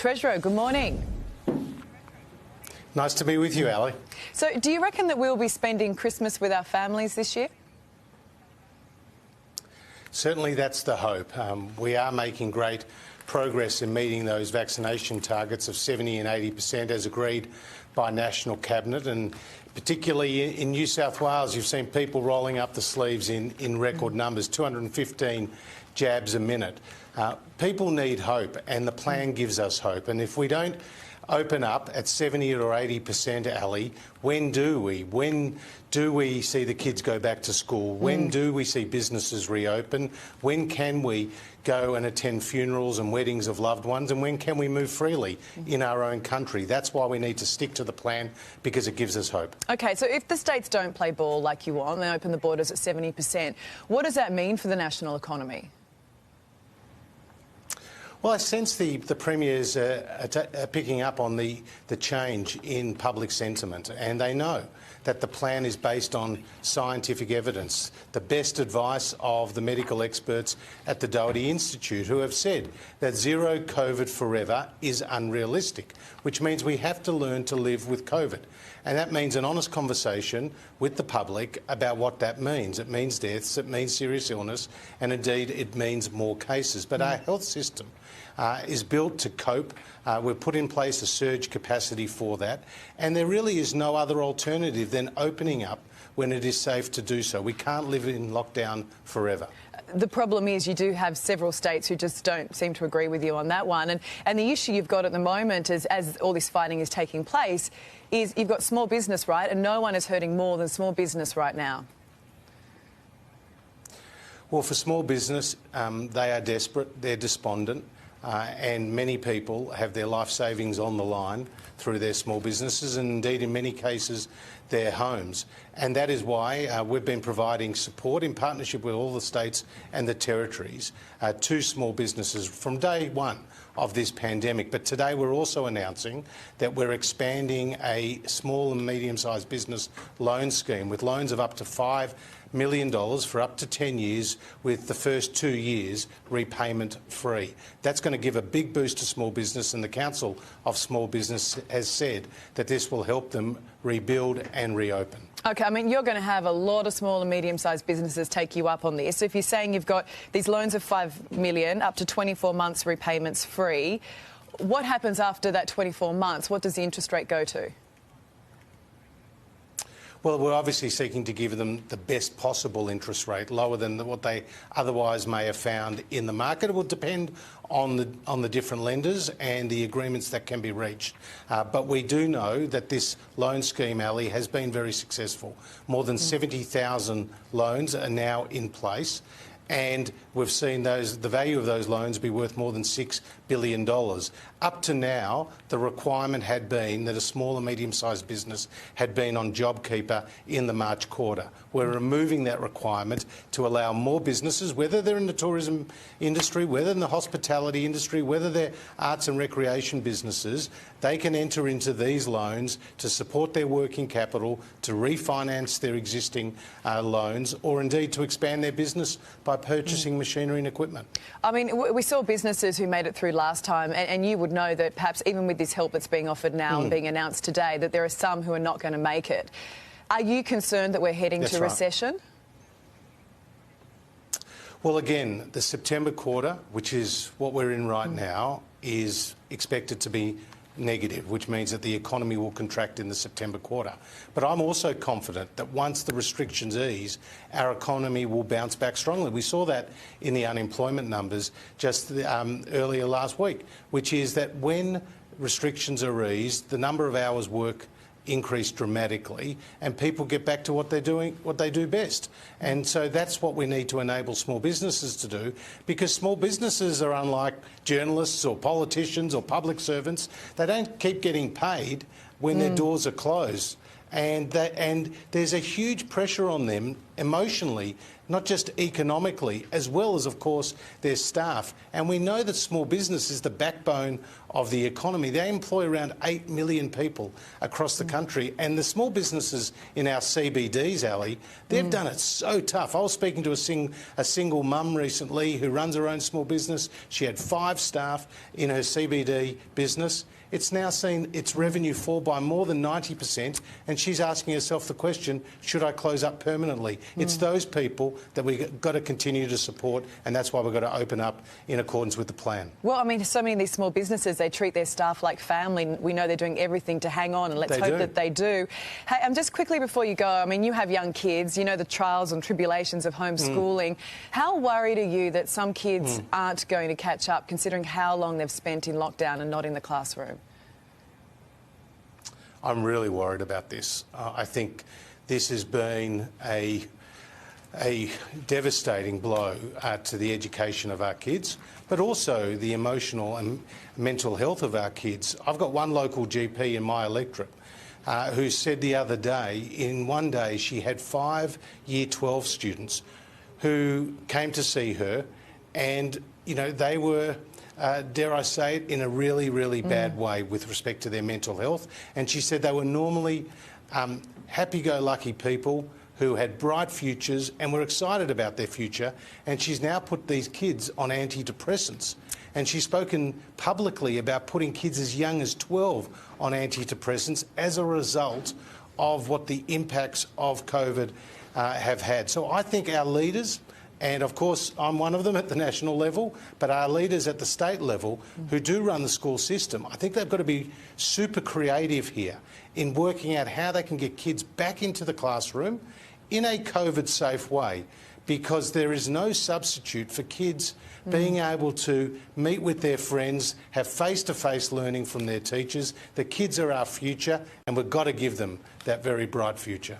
Treasurer, good morning. Nice to be with you, Ali. So do you reckon that we'll be spending Christmas with our families this year? Certainly that's the hope. We are making great progress in meeting those vaccination targets of 70 and 80% as agreed by National Cabinet, and particularly in New South Wales you've seen people rolling up the sleeves in record numbers, 215 jabs a minute. People need hope, and the plan gives us hope, and if we don't open up at 70 or 80%, Ali, when do we? When do we see the kids go back to school? When do we see businesses reopen? When can we go and attend funerals and weddings of loved ones? And when can we move freely in our own country? That's why we need to stick to the plan, because it gives us hope. OK, so if the states don't play ball like you want, they open the borders at 70%, what does that mean for the national economy? Well, I sense the Premiers are picking up on the change in public sentiment, and they know that the plan is based on scientific evidence, the best advice of the medical experts at the Doherty Institute, who have said that zero COVID forever is unrealistic, which means we have to learn to live with COVID. And that means an honest conversation with the public about what that means. It means deaths, it means serious illness, and indeed it means more cases. But our health system is built to cope. We've put in place a surge capacity for that, and there really is no other alternative than opening up when it is safe to do so. We can't live in lockdown forever. The problem is you do have several states who just don't seem to agree with you on that one. And the issue you've got at the moment is, as all this fighting is taking place, is you've got small business, right? And no one is hurting more than small business right now. Well, for small business, they are desperate, they're despondent, and many people have their life savings on the line through their small businesses, and indeed in many cases their homes. And that is why we've been providing support in partnership with all the states and the territories to small businesses from day one of this pandemic. But today we're also announcing that we're expanding a small and medium-sized business loan scheme with loans of up to $5 million for up to 10 years, with the first 2 years repayment free. That's going to give a big boost to small business, and the Council of Small Business has said that this will help them rebuild and reopen. OK, I mean, you're going to have a lot of small and medium-sized businesses take you up on this. So if you're saying you've got these loans of $5 million, up to 24 months repayments free, what happens after that 24 months? What does the interest rate go to? Well, we're obviously seeking to give them the best possible interest rate, lower than what they otherwise may have found in the market. It will depend on the different lenders and the agreements that can be reached. But we do know that this loan scheme, Ali, has been very successful. More than 70,000 loans are now in place, and we've seen the value of those loans be worth more than $6 billion. Up to now, the requirement had been that a small and medium-sized business had been on JobKeeper in the March quarter. We're removing that requirement to allow more businesses, whether they're in the tourism industry, whether in the hospitality industry, whether they're arts and recreation businesses, they can enter into these loans to support their working capital, to refinance their existing loans, or indeed to expand their business by purchasing machinery and equipment. I mean, we saw businesses who made it through last time, and you would know that perhaps even with this help that's being offered now and being announced today, that there are some who are not going to make it. Are you concerned that we're heading to recession? Well, again, the September quarter, which is what we're in right now, is expected to be negative, which means that the economy will contract in the September quarter. But I'm also confident that once the restrictions ease, our economy will bounce back strongly. We saw that in the unemployment numbers just earlier last week, which is that when restrictions are eased, the number of hours work increase dramatically, and people get back to what they're doing, what they do best. And so that's what we need to enable small businesses to do, because small businesses are unlike journalists or politicians or public servants. They don't keep getting paid when their doors are closed. And there's a huge pressure on them emotionally, not just economically, as well as, of course, their staff. And we know that small business is the backbone of the economy. They employ around 8 million people across the country. And the small businesses in our CBDs, Ali, they've done it so tough. I was speaking to a single mum recently who runs her own small business. She had 5 staff in her CBD business. It's now seen its revenue fall by more than 90%, and she's asking herself the question, should I close up permanently? It's those people that we've got to continue to support, and that's why we've got to open up in accordance with the plan. Well, I mean, so many of these small businesses, they treat their staff like family. We know they're doing everything to hang on, and let's hope that they do. Hey, just quickly before you go, I mean, you have young kids, you know the trials and tribulations of homeschooling. How worried are you that some kids aren't going to catch up, considering how long they've spent in lockdown and not in the classroom? I'm really worried about this. I think this has been a devastating blow to the education of our kids, but also the emotional and mental health of our kids. I've got one local GP in my electorate who said the other day, in one day, she had 5 Year 12 students who came to see her, and, you know, they were dare I say it, in a really, really bad way with respect to their mental health. And she said they were normally happy-go-lucky people who had bright futures and were excited about their future, and she's now put these kids on antidepressants. And she's spoken publicly about putting kids as young as 12 on antidepressants as a result of what the impacts of COVID have had. So I think our leaders, and of course I'm one of them at the national level, but our leaders at the state level who do run the school system, I think they've got to be super creative here in working out how they can get kids back into the classroom in a COVID-safe way, because there is no substitute for kids being able to meet with their friends, have face-to-face learning from their teachers. The kids are our future, and we've got to give them that very bright future.